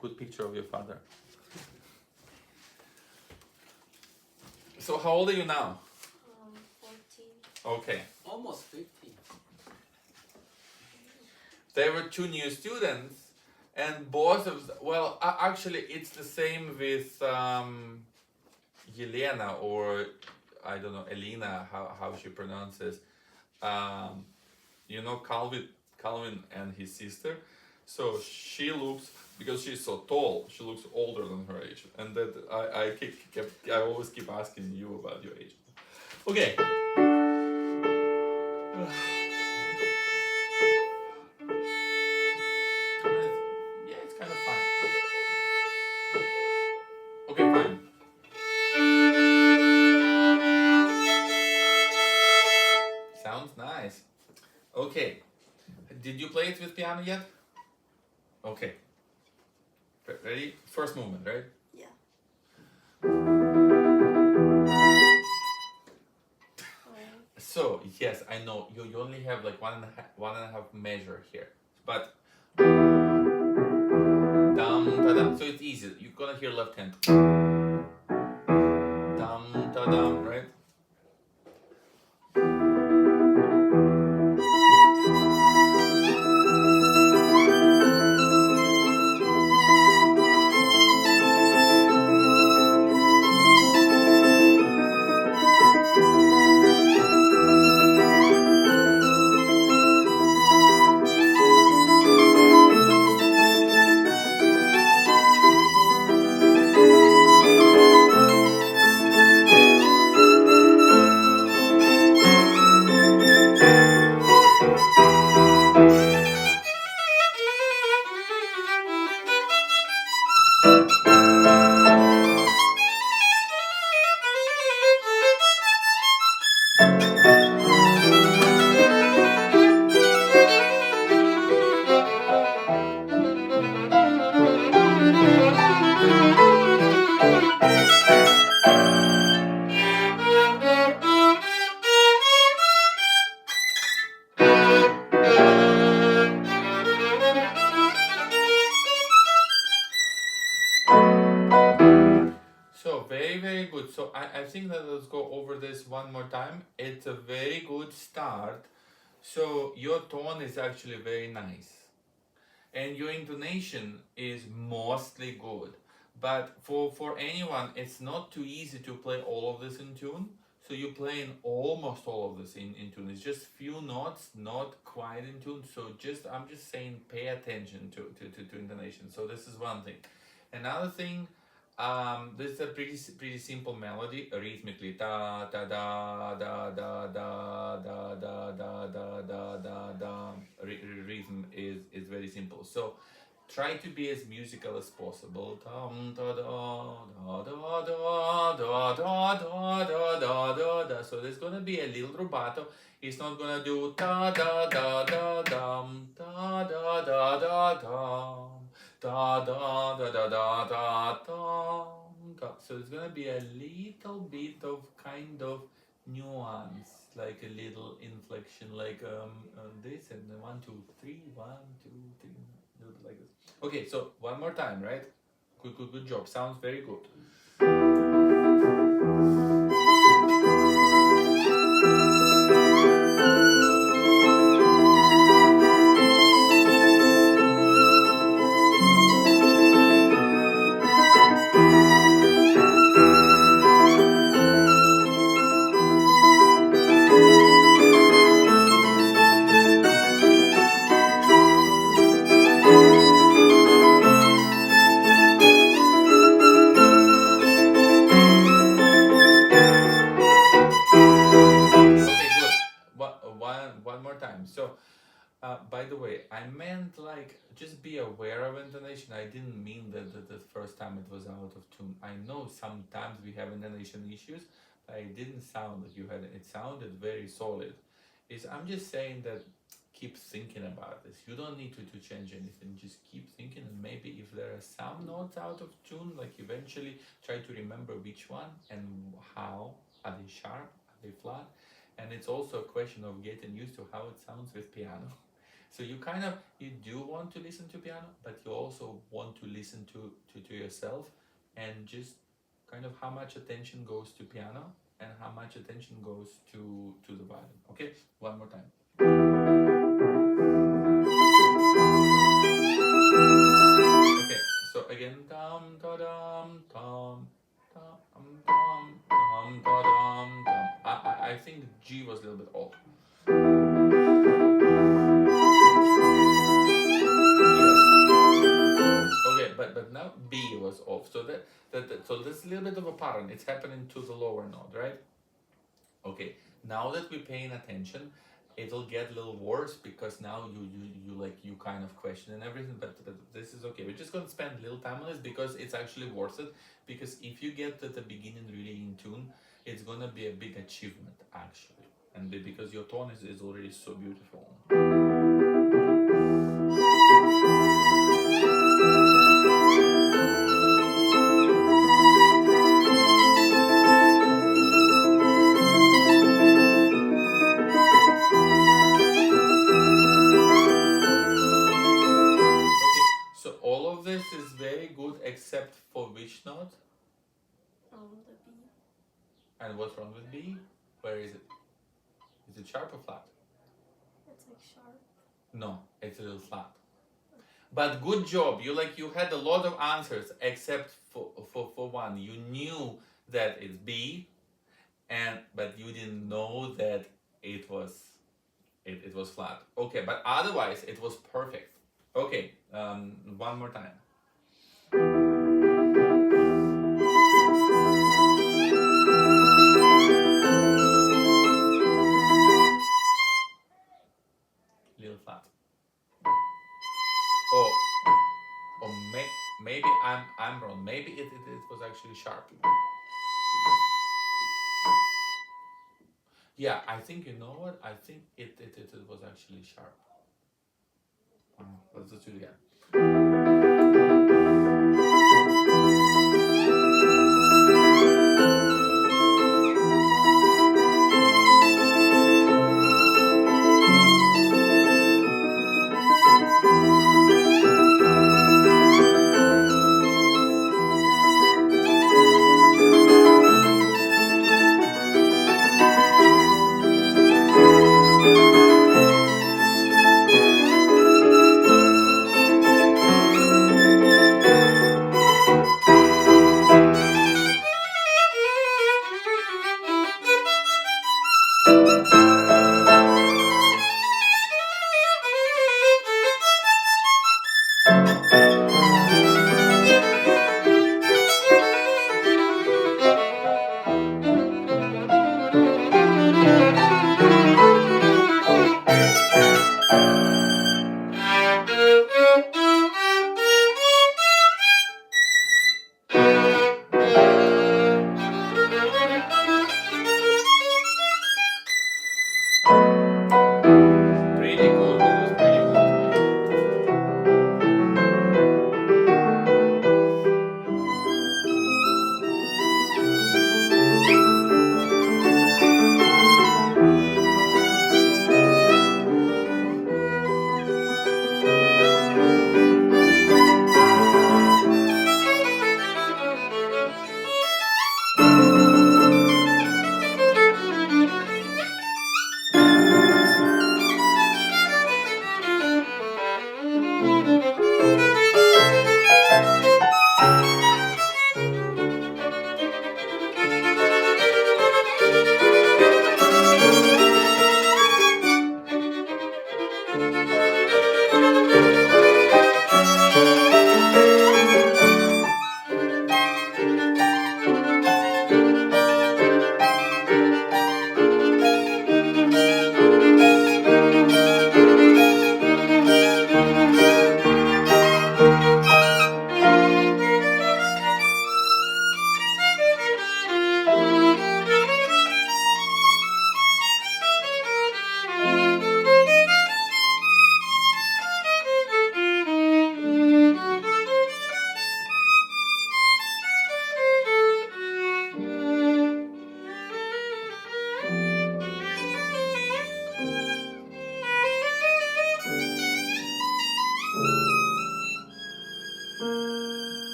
good picture of your father. So how old are you now? 14. Okay. Almost 50. There were two new students, and both of well, actually, it's the same with Yelena, or I don't know, Elena, how she pronounces. Um, you know, Calvin and his sister. So she looks, because she's so tall, she looks older than her age, and that I always keep asking you about your age. Okay. Yeah, it's kind of fun. Okay, fine. Sounds nice. Okay. Did you play it with piano yet? Okay. Ready? First movement, right? Yeah. So yes, I know you only have like one and a half measure here, but dum ta dum. So it's easy. You're gonna hear left hand. Dum ta dum, right? So very good. So I think that let's go over this one more time. It's a very good start. So your tone is actually very nice, and your intonation is mostly good. But for anyone, it's not too easy to play all of this in tune. So you're playing almost all of this in tune. It's just few notes, not quite in tune. So just I'm just saying, pay attention to intonation. So this is one thing. Another thing, this is a pretty simple melody rhythmically. Da da da da da da da da da da da da da. Rhythm is very simple. So try to be as musical as possible. Dum, da, da, da, da, da, da, da, da, da, da, da. So there's gonna be a little rubato. It's not gonna do da da da da dum da da da da dum da da da da da da dum da. So it's gonna be a little bit of kind of nuance, like a little inflection, like this and then 1 2 3, 1 2 3, do it like this. Okay, so one more time, right? Good job. Sounds very good. Okay, good. One more time. So, by the way, I meant like just be aware of intonation. I didn't mean that the first time it was out of tune. I know sometimes we have intonation issues, but it didn't sound like you had it. It sounded very solid. I'm just saying that keep thinking about this. You don't need to change anything. Just keep thinking, and maybe if there are some notes out of tune, like eventually try to remember which one and how. Are they sharp? Are they flat? And it's also a question of getting used to how it sounds with piano. So you do want to listen to piano, but you also want to listen to yourself, and just kind of how much attention goes to piano and how much attention goes to the violin. Okay, one more time. Okay, so again, dum da dum dum dum dum dum da dum dum. I think G was a little bit off. Okay, but now B was off. So so there's a little bit of a pattern. It's happening to the lower note, right? Okay. Now that we're paying attention, it'll get a little worse because now you kind of question and everything. But this is okay. We're just gonna spend a little time on this because it's actually worth it. Because if you get at the beginning really in tune, it's gonna be a big achievement actually, and because your tone is already so beautiful. So all of this is very good except for which note? The B. And what's wrong with B? Where is it? Is it sharp or flat? It's like sharp. No, it's a little flat. But good job. You had a lot of answers except for one. You knew that it's B, but you didn't know that it was flat. Okay, but otherwise it was perfect. Okay, one more time. Little flat. Or maybe I'm wrong. Maybe it was actually sharp. Yeah, I think you know what? I think it was actually sharp. Let's just do it again.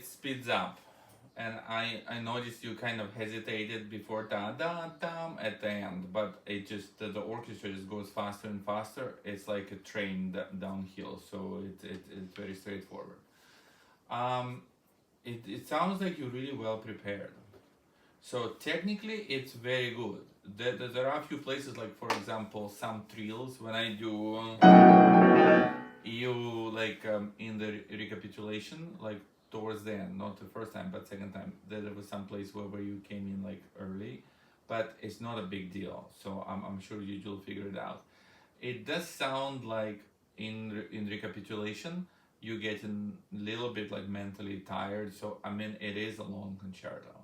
it speeds up. And I noticed you kind of hesitated before da da dum at the end, but it just the orchestra just goes faster and faster. It's like a train downhill, so it's very straightforward. Um, it sounds like you're really well prepared. So technically, it's very good. There are a few places, like for example, some trills. When I do, you like in the recapitulation, like towards the end, not the first time, but second time, there was some place where you came in like early, but it's not a big deal. So I'm sure you'll figure it out. It does sound like in recapitulation, you get a little bit like mentally tired. So I mean, it is a long concerto.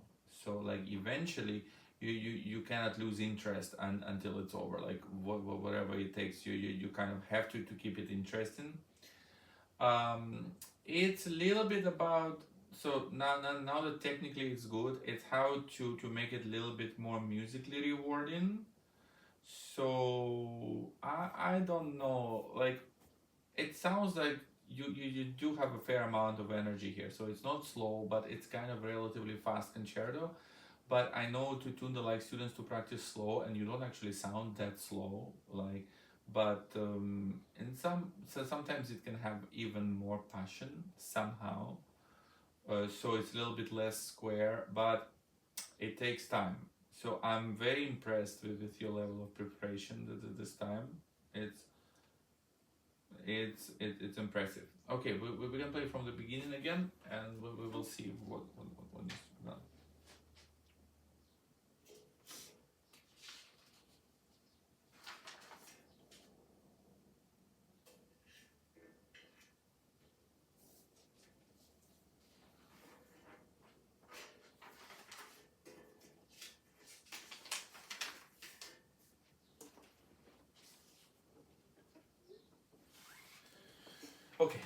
So like eventually, you cannot lose interest until it's over. Like whatever it takes, you kind of have to keep it interesting. Um, it's a little bit about, so now that technically it's good, it's how to make it a little bit more musically rewarding. So I don't know, like it sounds like you do have a fair amount of energy here. So it's not slow, but it's kind of relatively fast concerto. But I know to tune the like students to practice slow, and you don't actually sound that slow. Like, but in so sometimes it can have even more passion somehow. So it's a little bit less square, but it takes time. So I'm very impressed with your level of preparation this time. It's it's impressive. Okay, we can play from the beginning again, and we will see what needs to be done. Okay. Okay.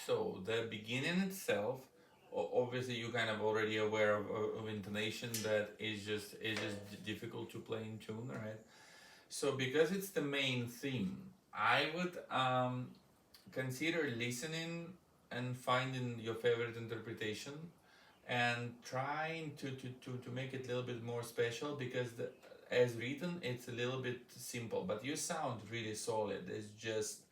So the beginning itself, obviously you kind of already aware of intonation that is just difficult to play in tune, right? So because it's the main theme, I would consider listening and finding your favorite interpretation and trying to make it a little bit more special because as written it's a little bit simple, but you sound really solid. It's just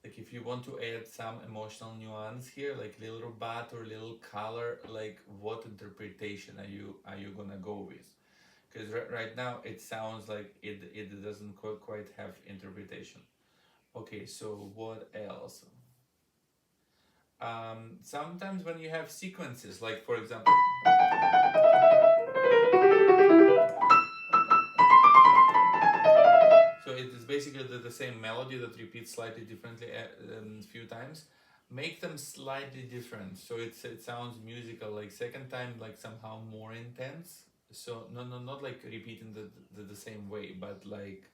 like if you want to add some emotional nuance here, like little robot or little color, like what interpretation are you gonna go with? Because right now it sounds like it doesn't quite have interpretation. Okay, so what else? Sometimes when you have sequences, like for example, so it is basically the same melody that repeats slightly differently a few times. Make them slightly different so it sounds musical. Like second time, like somehow more intense. So no, not like repeating the same way, but like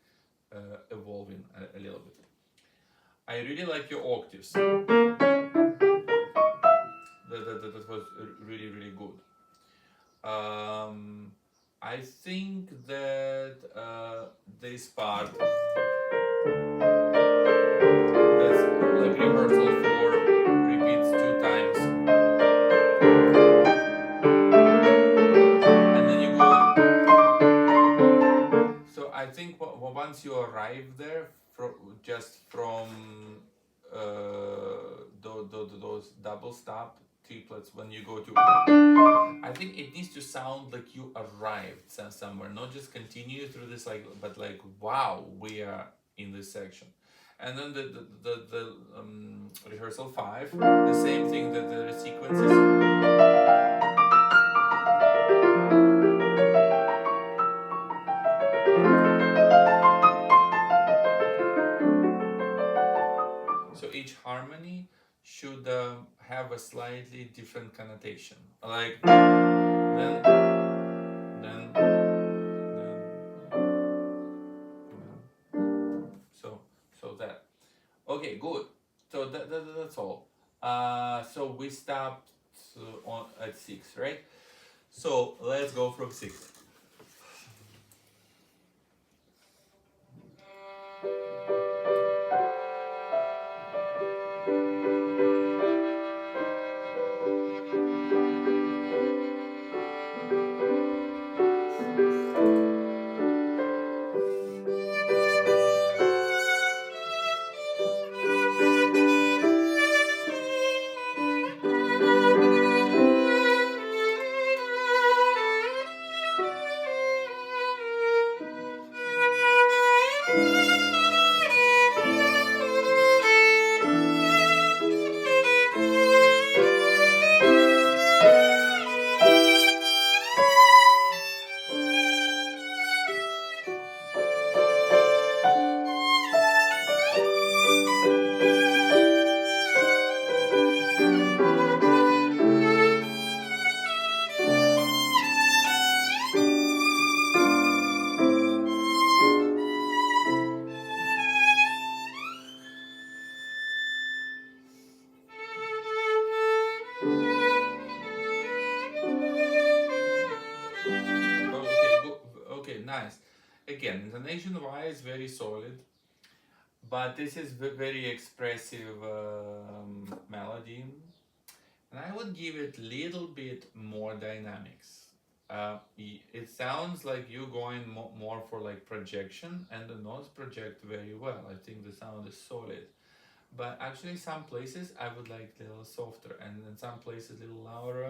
evolving a little bit. I really like your octaves. That was really good. I think that this part that's like rehearsal for repeats two times, and then you go. So I think once you arrive there, just from those double stop triplets, when you go to, I think it needs to sound like you arrived somewhere, not just continue through this like, but like wow, we are in this section. And then the rehearsal 5, the same thing, that the sequences. So each harmony should have a slightly different connotation, like then, then, so that. Okay, good. So that's all. So we stopped on at 6, right? So let's go from 6. Okay, nice. Again, intonation wise, very solid, but this is very expressive melody, and I would give it little bit more dynamics. It sounds like you going more for like projection, and the notes project very well. I think the sound is solid, but actually some places I would like a little softer, and in some places a little louder.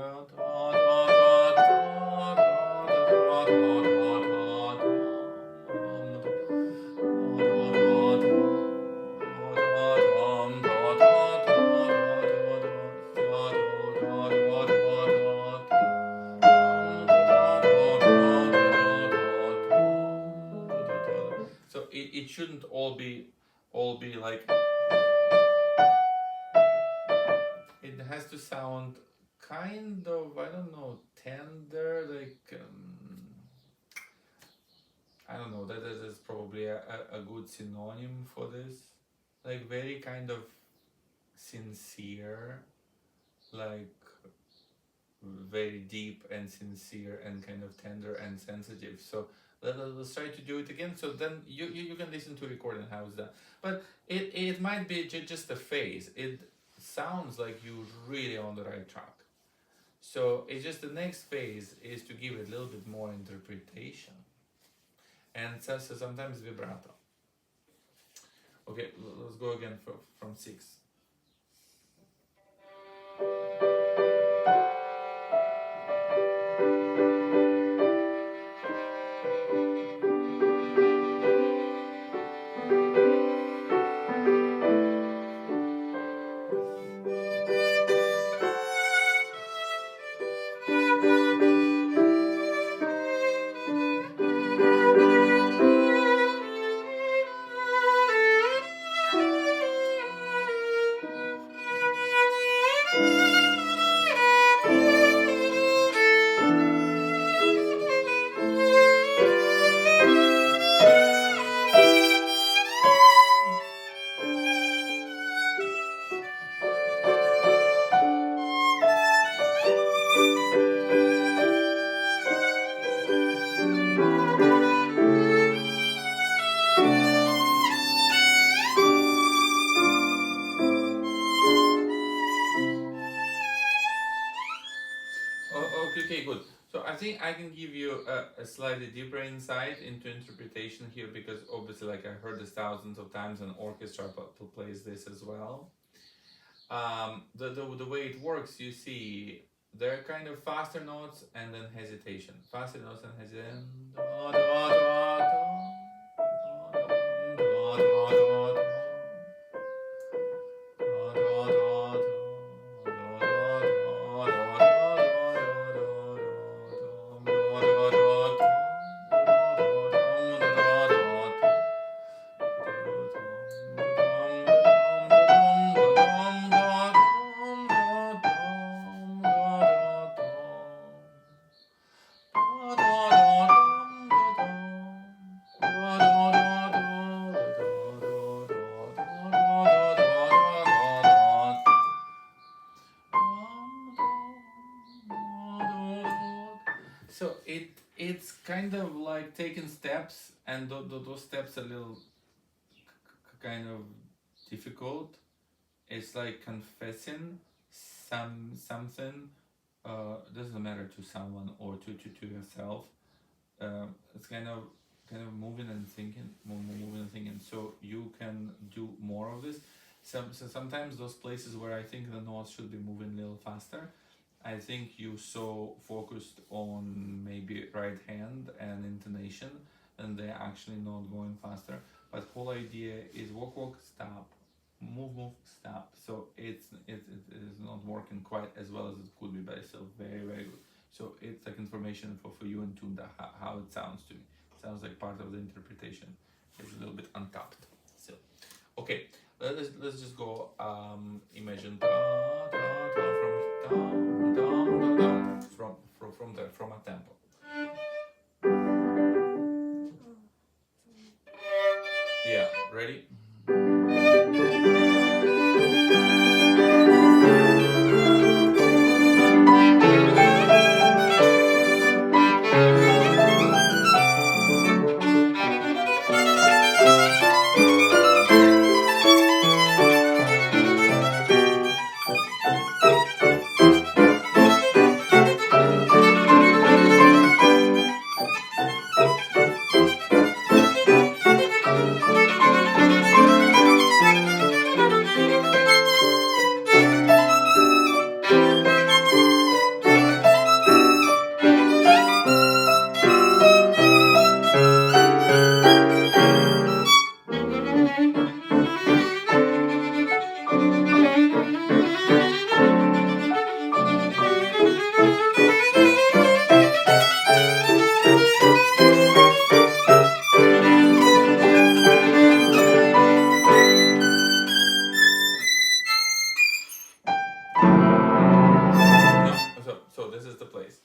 So it shouldn't all be like, it has to sound kind of, I don't know, tender, like I don't know, that is probably a good synonym for this, like very kind of sincere, like very deep and sincere and kind of tender and sensitive. So let's try to do it again. So then you can listen to recording how it's done. But it might be just a phase. It sounds like you're really on the right track. So it's just the next phase is to give it a little bit more interpretation. And so sometimes vibrato. Okay, let's go again from 6. Okay, good. So I think I can give you a slightly deeper insight into interpretation here because obviously, like I heard this thousands of times, and orchestra plays this as well. The way it works, you see, there are kind of faster notes and then hesitation. Faster notes and hesitation. So it's kind of like taking steps, and those steps are a little kind of difficult. It's like confessing something. Doesn't matter to someone or to yourself. It's kind of moving and thinking, moving and thinking. So you can do more of this. So sometimes those places where I think the notes should be moving a little faster, I think you so focused on maybe right hand and intonation, and they're actually not going faster. But whole idea is walk, stop, move, stop. So it is not working quite as well as it could be, but it's still very, very good. So it's like information for you and tune how it sounds to me. It sounds like part of the interpretation. It's a little bit untapped. So, okay, let's just go. Imagine from there, from a tempo. Yeah, ready? So this is the place.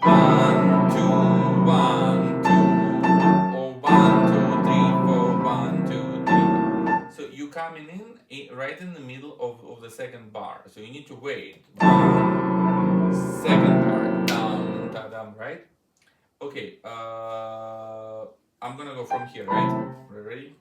1, 2, 1, 2, or 1, 2, 3, 4, 1, 2, 3. So you coming in right in the middle of the the second bar. So you need to wait. Second bar, dum da dum, right? Okay. I'm gonna go from here, right? Ready?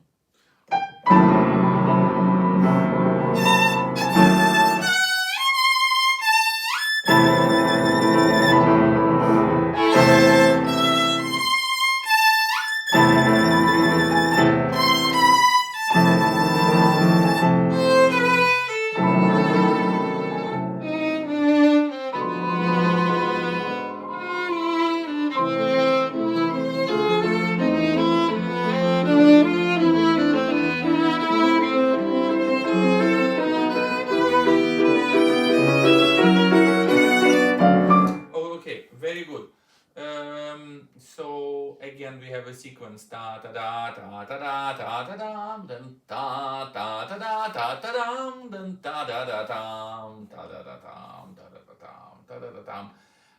Oh, okay, very good. So again, we have a sequence da da da da da da da da dum, then da da da da da da dum, then da da da dum, da da da dum, da da da dum, da da da dum.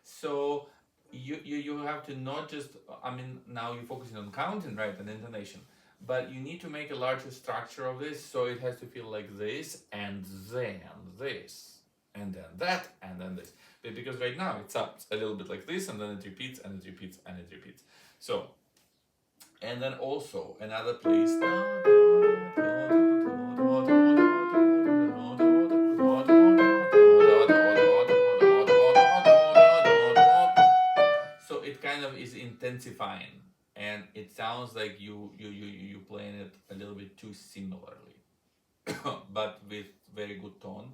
So you have to not just, I mean, now you're focusing on counting, right, and intonation, but you need to make a larger structure of this, so it has to feel like this and then this and then that and then this. Because right now it sounds a little bit like this, and then it repeats and it repeats and it repeats. So, and then also another place. So it kind of is intensifying, and it sounds like you playing it a little bit too similarly, but with very good tone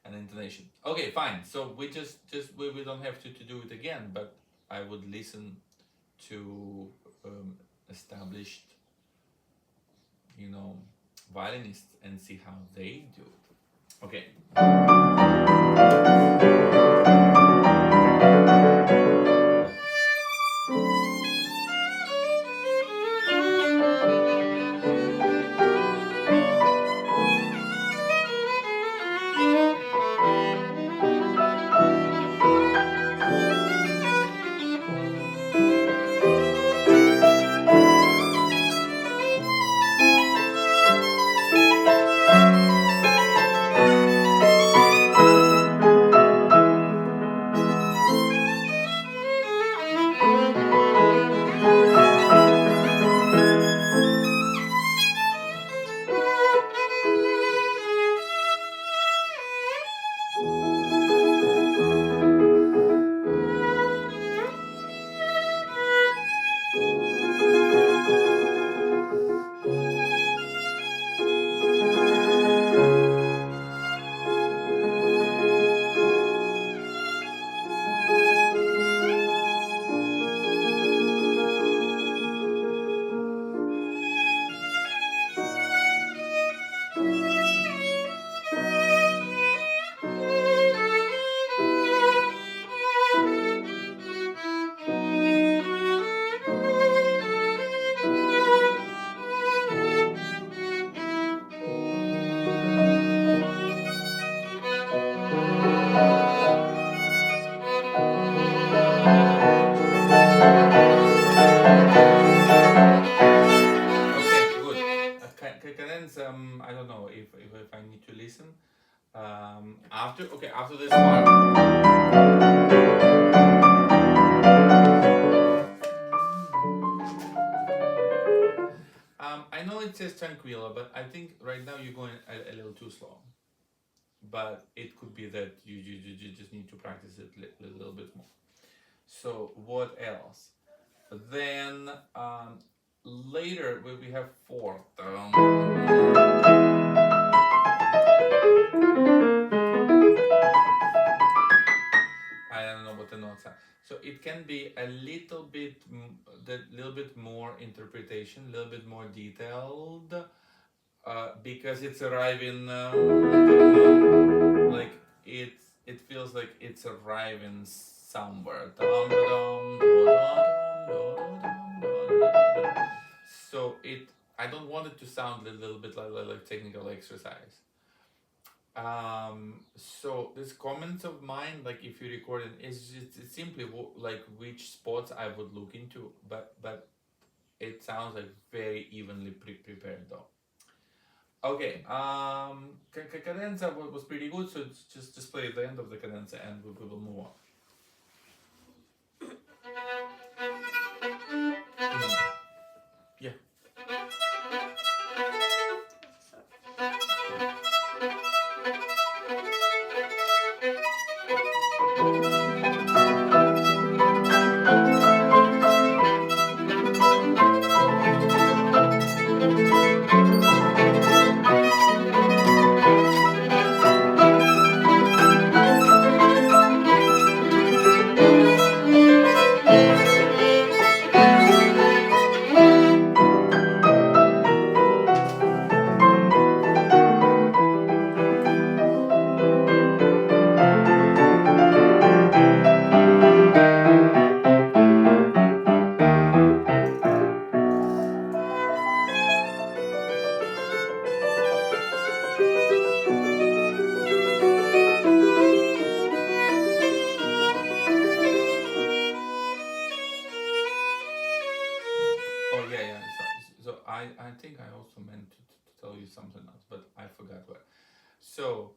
and intonation. Okay, fine. So we we don't have to do it again, but I would listen to established, violinists and see how they do it. Okay. Okay, good. Cadence, I don't know if I need to listen. After this part. I know it says tranquilla, but I think right now you're going a little too slow. But it could be that you just need to practice it a little bit more. So what else? Then later we have fourth. I don't know what the notes are. So it can be a little bit, more interpretation, a little bit more detailed, because it's arriving like it feels like it's arriving somewhere. So I don't want it to sound a little bit like technical exercise. So this comments of mine, like if you record it, it's simply like which spots I would look into, but it sounds like very evenly prepared though. Okay. Cadenza was pretty good, so just play the end of the cadenza, and we will move on. Yeah. Oh yeah, yeah. So I think I also meant to tell you something else, but I forgot what. So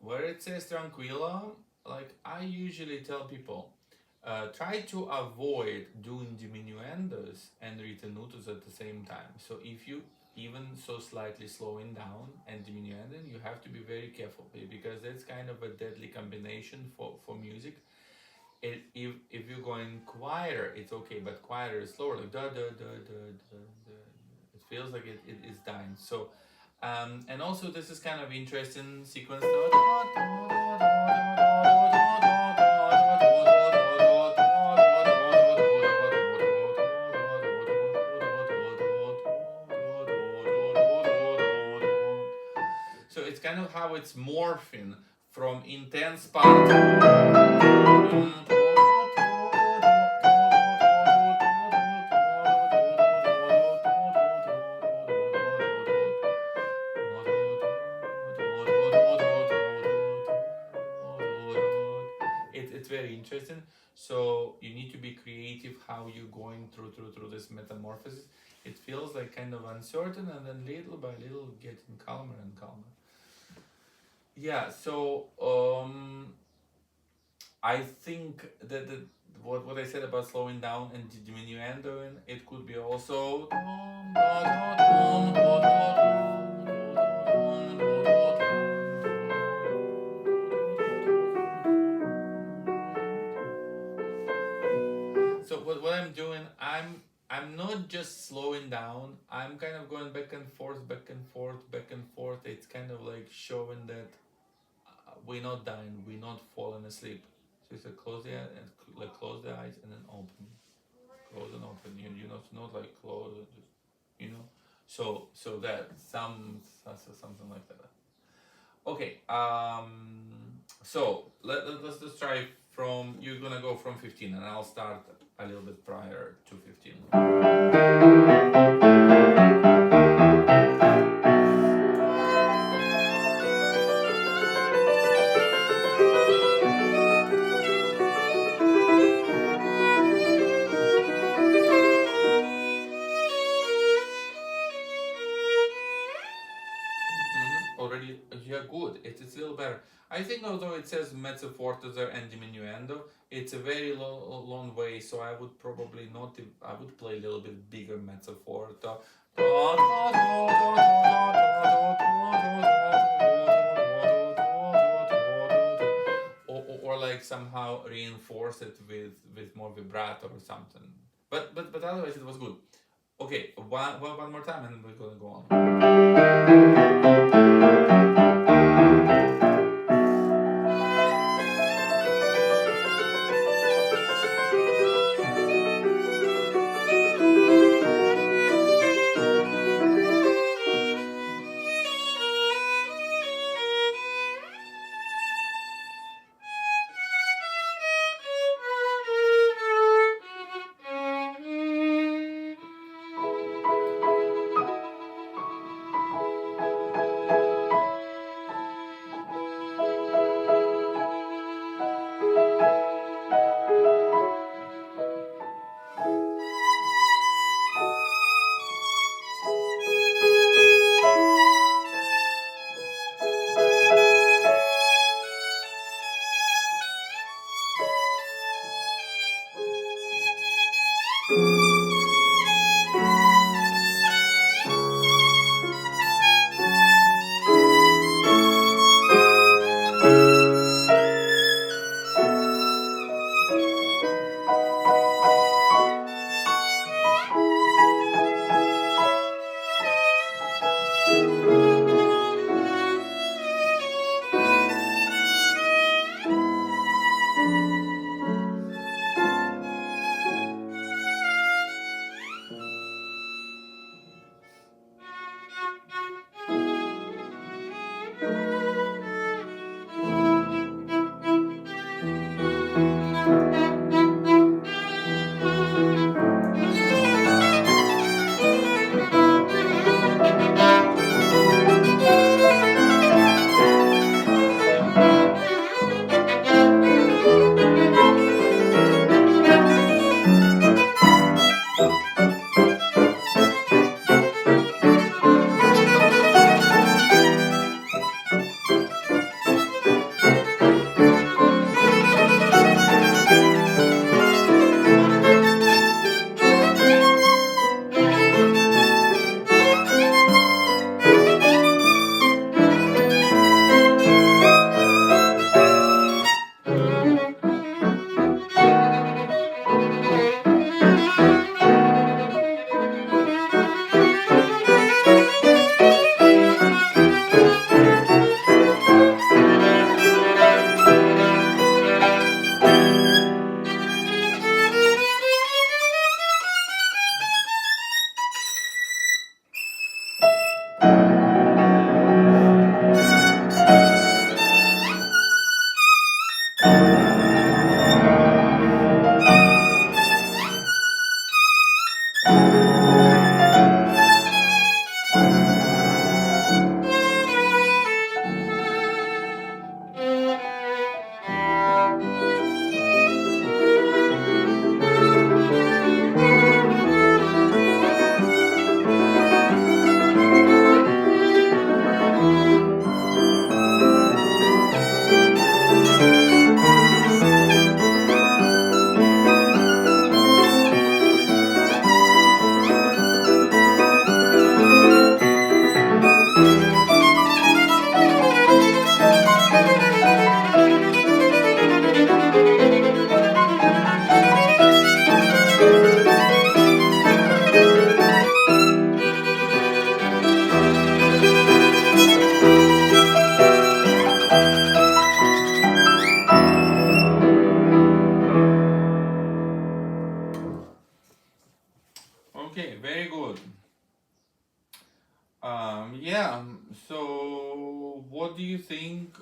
where it says tranquilla, like I usually tell people, try to avoid doing diminuendos and ritenutos at the same time. So if you even so slightly slowing down and diminuendo, you have to be very careful because that's kind of a deadly combination for music. If you're going quieter, it's okay, but quieter is slower, like da da da da da da. It feels like it is dying. So, and also this is kind of interesting sequence. So it's kind of how it's morphing from intense part. It's very interesting. So you need to be creative how you're going through this metamorphosis. It feels like kind of uncertain, and then little by little getting calmer and calmer. Yeah. So I think that what I said about slowing down and diminuendo, it could be also. So what I'm doing, I'm not just slowing down. I'm kind of going back and forth, back and forth, back and forth. It's kind of like showing that we're not dying, we're not falling asleep. So it's like close the eyes and like close the eyes and then open, close and open. You know, it's not like close, just, you know. So that something like that. Okay. So let's just try from. You're gonna go from 15, and I'll start a little bit prior to 15. Already, yeah, good. It's a little better. I think although it says mezzo forte there and diminuendo, it's a very long way. So I would probably not. I would play a little bit bigger mezzo forte. Or like somehow reinforce it with more vibrato or something. But otherwise it was good. Okay, one more time and we're gonna go on.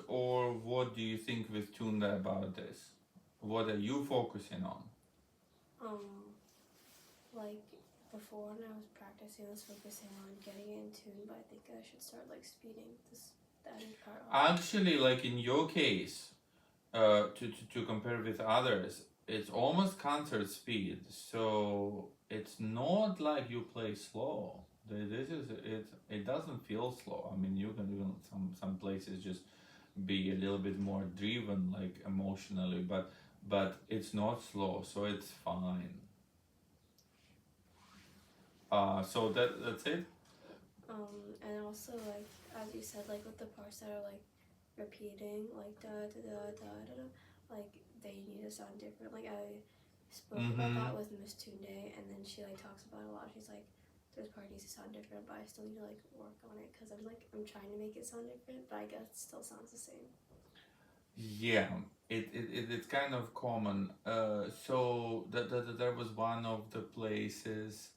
or what do you think with Tunda about this? What are you focusing on? Like before when I was practicing, I was focusing on getting it in tune, but I think I should start like speeding that part off. Actually, like in your case, to compare with others, it's almost concert speed. So it's not like you play slow. This is it. It doesn't feel slow. I mean, you can even some places just be a little bit more driven, like emotionally, but it's not slow, so it's fine. So that's it. And also like as you said, like with the parts that are like repeating, like da da da da da da, like they need to sound different. Like I spoke about that with Miss Tunde, and then she like talks about it a lot. She's like, "There's part needs to sound different, but I still need to like work on it because I'm trying to make it sound different, but I guess it still sounds the same." Yeah, it's kind of common. So that there was one of the places,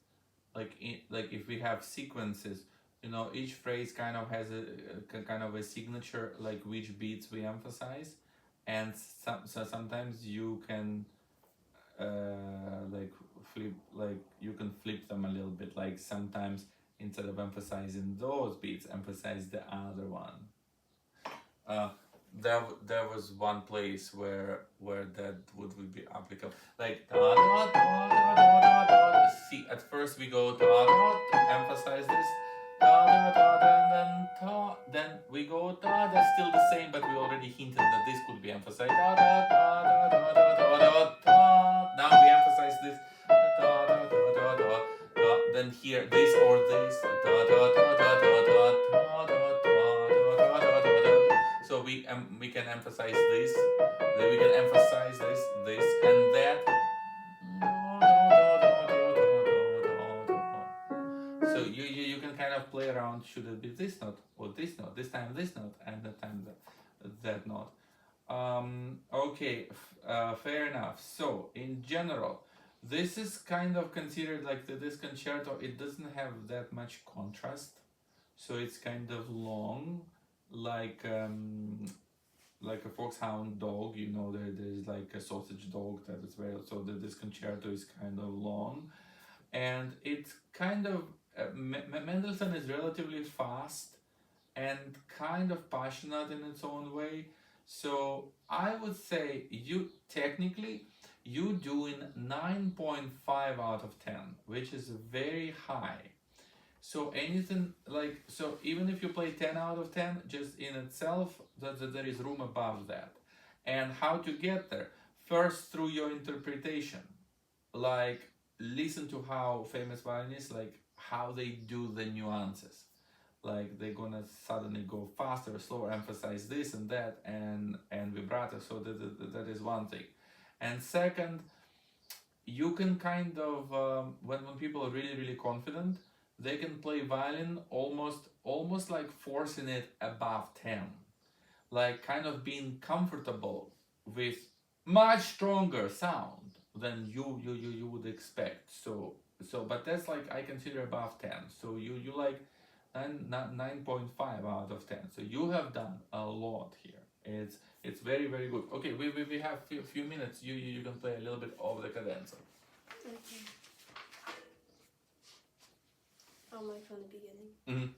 like if we have sequences, each phrase kind of has a kind of a signature, like which beats we emphasize, and so sometimes you can like you can flip them a little bit. Like sometimes instead of emphasizing those beats, emphasize the other one. Uh, there was one place where that would be applicable. Like da da da da da da da. See, at first we go da da, emphasize this da da da, then ta, then we go da. That's still the same, but we already hinted that this could be emphasized da da da da da da da da da. Now we emphasize this da da da da da da. Then here this or this da da da da da da da da da da da da. So we can emphasize this, then we can emphasize this, and that. So you can kind of play around. Should it be this note or this note? This time this note, and that time that note. Okay, fair enough. So in general, this is kind of considered like this concerto. It doesn't have that much contrast, so it's kind of long, like a foxhound dog. There's like a sausage dog that is very. So this concerto is kind of long, and it's kind of Mendelssohn is relatively fast and kind of passionate in its own way. So I would say you doing 9.5 out of 10, which is very high. So anything so even if you play 10 out of 10, just in itself, there is room above that. And how to get there? First, through your interpretation. Like, listen to how famous violinists, like how they do the nuances. Like they're gonna suddenly go faster, slower, emphasize this and that, and vibrato. So that is one thing. And second, you can kind of when people are really confident, they can play violin almost like forcing it above 10, like kind of being comfortable with much stronger sound than you would expect. So but that's like I consider above 10. So you like 9.5 out of 10. So you have done a lot here. It's very good. Okay, we have few minutes. You can play a little bit of the cadenza. Okay. Like from the beginning. Mm-hmm.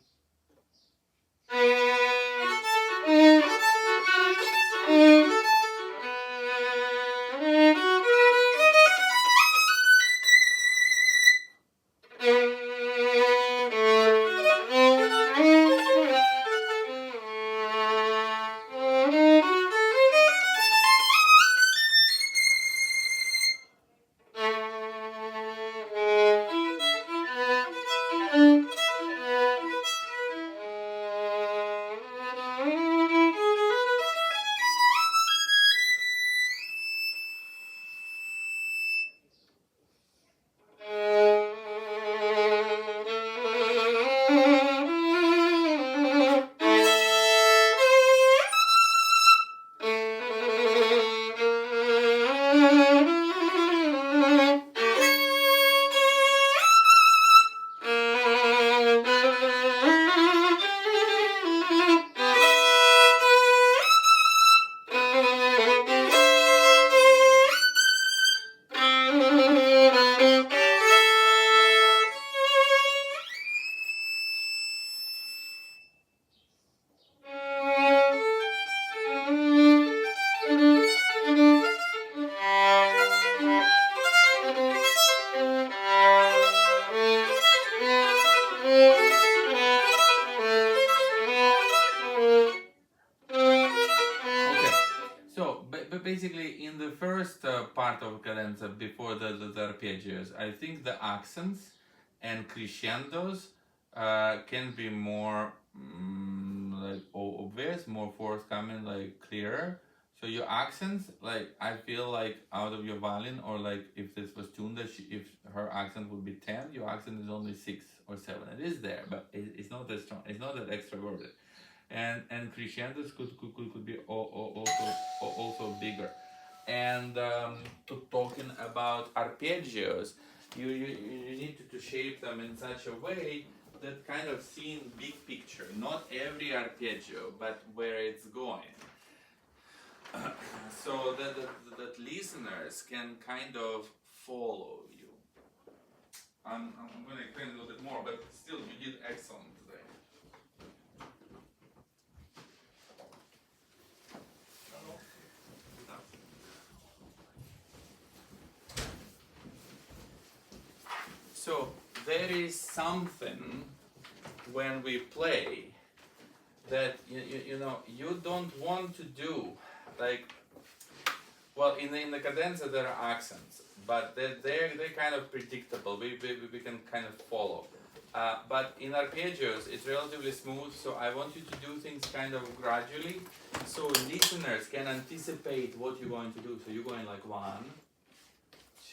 basically in the first part of cadenza before the arpeggios, I think the accents and crescendos can be more like obvious, more forthcoming, like clearer. So your accents, like I feel like out of your violin, or like if this was tuned, if her accent would be 10, your accent is only 6 or 7. It is there, but it's not that strong. It's not that extroverted. And crescendos could be also bigger. And to talking about arpeggios, you need to shape them in such a way that kind of seeing big picture, not every arpeggio, but where it's going. So that listeners can kind of follow you. I'm going to explain a little bit more, but still, you did excellent today. So there is something when we play that you know you don't want to do, like, well, in the cadenza there are accents, but they're kind of predictable. We can kind of follow. But in arpeggios, it's relatively smooth, so I want you to do things kind of gradually, so listeners can anticipate what you're going to do. So you're going like 1,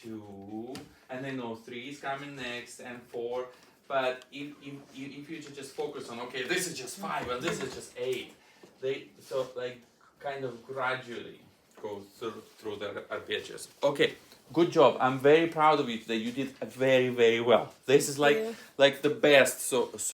2, and then 3 is coming next, and 4. But if you just focus on, okay, this is just 5 and this is just 8, so like kind of gradually go through the arpeggios. Okay, good job. I'm very proud of you today. You did very, very well. This is like the best so